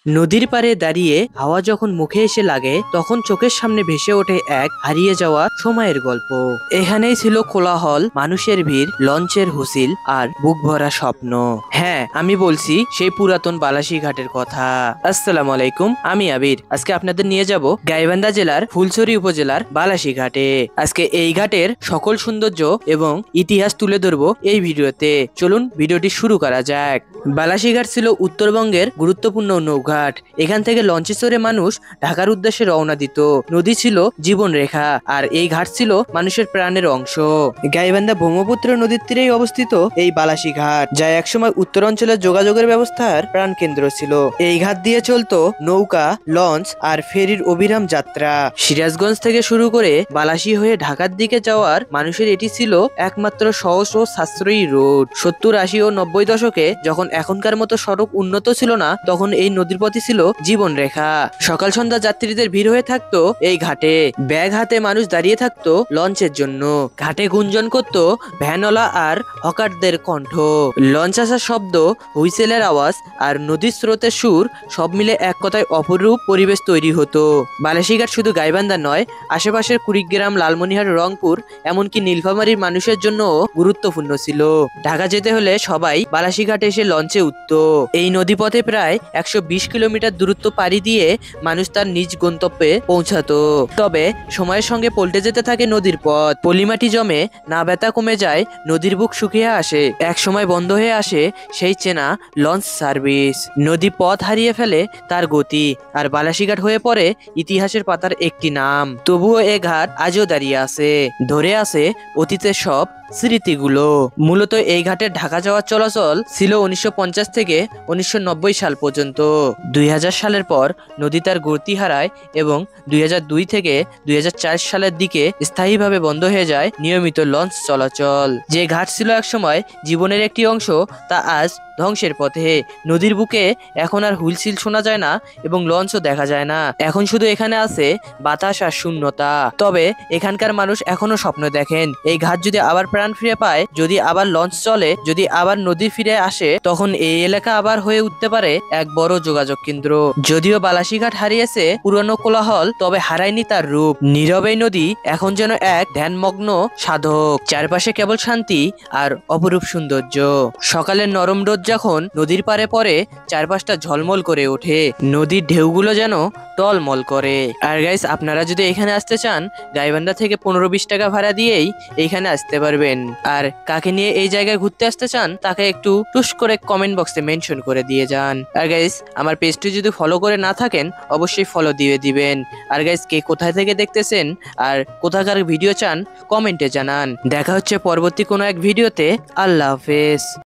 নদীর পাড়ে দাঁড়িয়ে হাওয়া যখন মুখে এসে লাগে তখন চোখের সামনে ভেসে ওঠে এক হারিয়ে যাওয়া সময়ের গল্প। এখানেই ছিল কোলাহল, মানুষের ভিড়, লঞ্চের হুসিল আর বুক ভরা স্বপ্ন। হ্যাঁ, আমি বলছি সেই পুরাতন বালাসী ঘাটের কথা। আসসালামু আলাইকুম, আমি আবির। আজকে আপনাদের নিয়ে যাব গাইবান্ধা জেলার ফুলছড়ি উপজেলার বালাসী ঘাটে। আজকে এই ঘাটের সকল সৌন্দর্য এবং ইতিহাস তুলে ধরবো এই ভিডিওতে। চলুন ভিডিওটি শুরু করা যাক। বালাসী ঘাট ছিল উত্তরবঙ্গের গুরুত্বপূর্ণ নৌঘাট। এখান থেকে লঞ্চে চড়ে মানুষ ঢাকার উদ্দেশ্যে রওনা দিত। নদী ছিল জীবন রেখা আর এই ঘাট ছিল মানুষের প্রাণের অংশ। গাইবান্ধা ব্রহ্মপুত্র নদীর তীরেই অবস্থিত এই বালাসী ঘাট, যা একসময় উত্তর অঞ্চলের যোগাযোগের ব্যবস্থার প্রাণকেন্দ্র ছিল। এই ঘাট দিয়ে চলতো নৌকা, লঞ্চ আর ফেরির অবিরাম যাত্রা। সিরাজগঞ্জ থেকে শুরু করে বালাসী হয়ে ঢাকার দিকে যাওয়ার মানুষের এটি ছিল একমাত্র সহজ ও সাশ্রয়ী রুট। 70, 80 ও 90 দশকে যখন এখনকার মতো সড়ক উন্নত ছিল না, তখন এই নদীর পথই ছিল জীবন রেখা। সকাল সন্ধ্যা যাত্রীদের ভিড় হয়ে থাকতো এই ঘাটে। ব্যাগ হাতে মানুষ দাঁড়িয়ে থাকতো লঞ্চের জন্য। ঘাটে গুঞ্জন করতো ভ্যানওয়ালা আর হকারদের কণ্ঠ। লঞ্চ আসার শব্দ, হুইসেলের আওয়াজ আর নদীর স্রোতের সুর সব মিলে এক কথায় অপরূপ পরিবেশ তৈরি হতো। বালাসী ঘাট শুধু গাইবান্ধা নয়, আশেপাশের কুড়িগ্রাম, লালমনিরহাট, রংপুর, এমনকি নীলফামারীর মানুষের জন্য গুরুত্বপূর্ণ ছিল। ঢাকা যেতে হলে সবাই বালাসী ঘাটে এসে লঞ্চে উঠতো। এই নদীপথে প্রায় 120 কিলোমিটার দূরত্ব পাড়ি দিয়ে মানুষ তার নিজ গন্তব্যে পৌঁছাতো। তবে সময়ের সঙ্গে পল্টে যেতে থাকে নদীর পথ। পলিমাটি জমে, না ব্যথা কমে যায়, নদীর বুক শুকিয়ে আসে। এক সময় বন্ধ হয়ে আসে সেই চেনা লঞ্চ সার্ভিস। নদী পথ হারিয়ে ফেলে তার গতি, আর বালাসী ঘাট হয়ে পড়ে ইতিহাসের পাতার একটি নাম। তবুও এ ঘাট আজও দাঁড়িয়ে আছে, ধরে আছে অতীতের সব স্মৃতিগুলো। মূলত এই ঘাটের ঢাকা যাওয়ার চলাচল ছিল 1950 থেকে 1990 সাল পর্যন্ত। 2000 সালের পর নদী তার গতি হারায় এবং 2002 থেকে 2004 সালের দিকে স্থায়ীভাবে বন্ধ হয়ে যায় নিয়মিত লঞ্চ চলাচল। যে ঘাট ছিল একসময় জীবনের একটি অংশ, তা আজ ধ্বংসের পথে। নদীর বুকে এখন আর হুইলসিল শোনা যায় না এবং লঞ্চও দেখা যায় না। এখন শুধু এখানে আছে বাতাস আর শূন্যতা। তবে এখানকার মানুষ এখনো স্বপ্ন দেখেন, এই ঘাট যদি আবার প্রাণ ফিরে পায়, যদি আবার লঞ্চ চলে, যদি আবার নদী ফিরে আসে, তখন এই এলাকা আবার হয়ে উঠতে পারে এক বড় যোগাযোগ কেন্দ্র। যদিও বালাসী ঘাট হারিয়েছে পুরনো কোলাহল, তবে হারায়নি তার রূপ। নীরব এই নদী এখন যেন এক ধ্যানমগ্ন সাধক। চারপাশে কেবল শান্তি আর অপরূপ সৌন্দর্য। সকালের নরম রোদ যখন নদীর পাড়ে পড়ে, চারপাশটা ঝলমল করে ওঠে, নদীর ঢেউগুলো যেন টলমল করে। আর গাইস, আপনারা যদি এখানে আসতে চান, গাইবান্ধা থেকে 15-20 টাকা ভাড়া দিয়েই এইখানে আসতে পারবেন। আর কাকে নিয়ে এই জায়গায় ঘুরতে আসতে চান, তাকে একটু টুস করে কমেন্ট বক্সে মেনশন করে দিয়ে যান। আর গাইস, আমার পেজটি যদি ফলো করে না থাকেন, অবশ্যই ফলো দিয়ে দিবেন। আর গাইস, কে কোথায় থেকে দেখতেছেন আর কোথাকার ভিডিও চান, কমেন্টে জানান। দেখা হচ্ছে পরবর্তী কোনো এক ভিডিওতে। আল্লাহ হাফেজ।